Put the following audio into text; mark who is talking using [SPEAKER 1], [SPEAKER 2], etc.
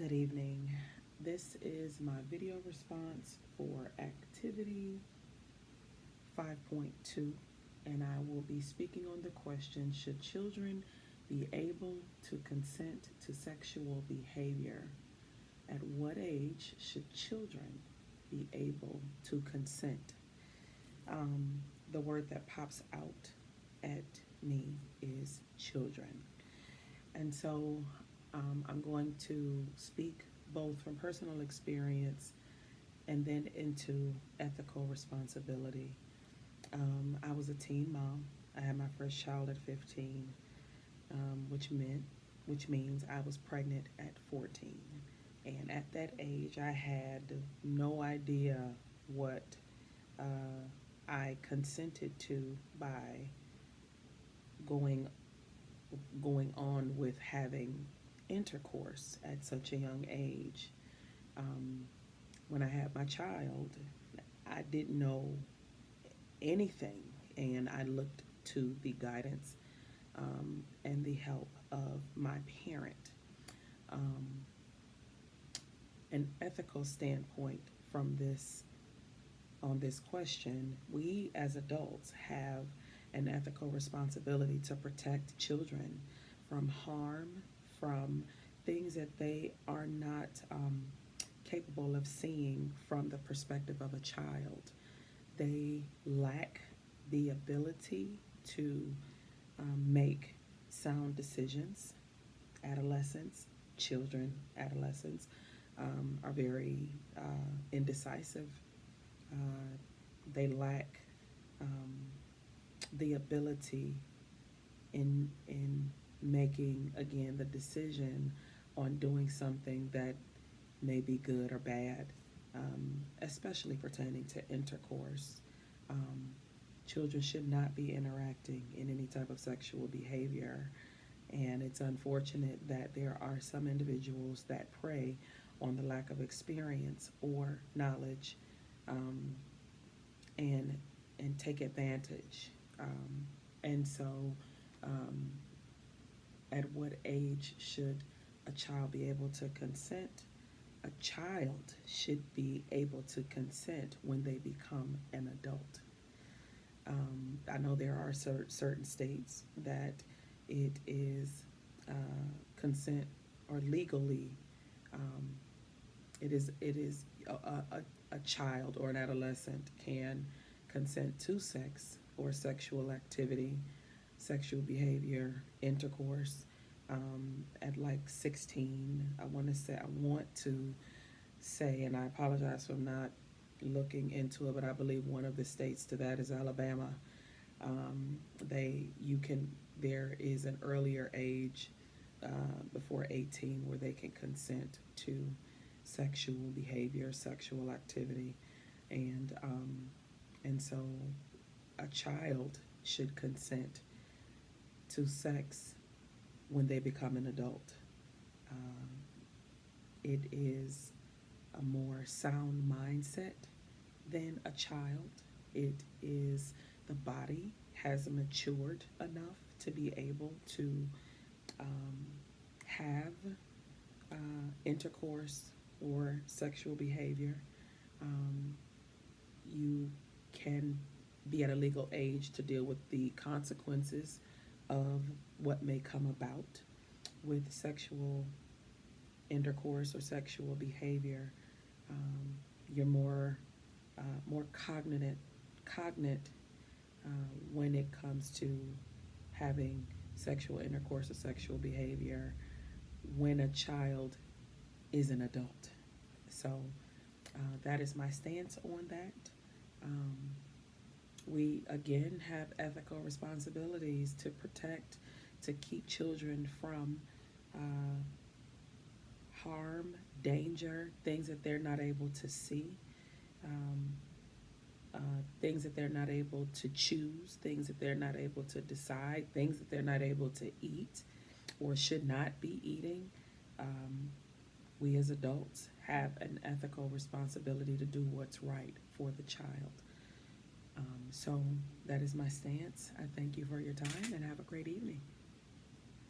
[SPEAKER 1] Good evening. This is my video response for activity 5.2, and I will be speaking on the question, should children be able to consent to sexual behavior? At what age should children be able to consent? The word that pops out at me is children. And so I'm going to speak both from personal experience and then into ethical responsibility. I was a teen mom. I had my first child at 15, which means I was pregnant at 14. And at that age, I had no idea what I consented to by going going on with having intercourse at such a young age. Um, when I had my child, I didn't know anything, and I looked to the guidance and the help of my parent. Um, an ethical standpoint from this on this question, we as adults have an ethical responsibility to protect children from harm, from things that they are not capable of seeing from the perspective of a child. They lack the ability to make sound decisions. Adolescents are very indecisive. They lack the ability in making, again, the decision on doing something that may be good or bad, especially pertaining to intercourse. Um, Children should not be interacting in any type of sexual behavior, and it's unfortunate that there are some individuals that prey on the lack of experience or knowledge, um, and take advantage. And so, um, at what age should a child be able to consent? A child should be able to consent when they become an adult. I know there are certain states that it is consent or legally um, it is a child or an adolescent can consent to sex or sexual activity, sexual behavior, intercourse at like 16. I want to say, and I apologize for not looking into it, but I believe one of the states to that is Alabama. There is an earlier age before 18 where they can consent to sexual behavior, sexual activity, and so a child should consent to sex when they become an adult. Um, it is a more sound mindset than a child. It is the body has matured enough to be able to um, have intercourse or sexual behavior. Um, you can be at a legal age to deal with the consequences of what may come about with sexual intercourse or sexual behavior. You're more cognate when it comes to having sexual intercourse or sexual behavior when a child is an adult. So that is my stance on that. Um, we again have ethical responsibilities to protect, to keep children from uh, harm, danger, things that they're not able to see, um, things that they're not able to choose, things that they're not able to decide, things that they're not able to eat or should not be eating. Um, we as adults have an ethical responsibility to do what's right for the child. So that is my stance. I thank you for your time and have a great evening.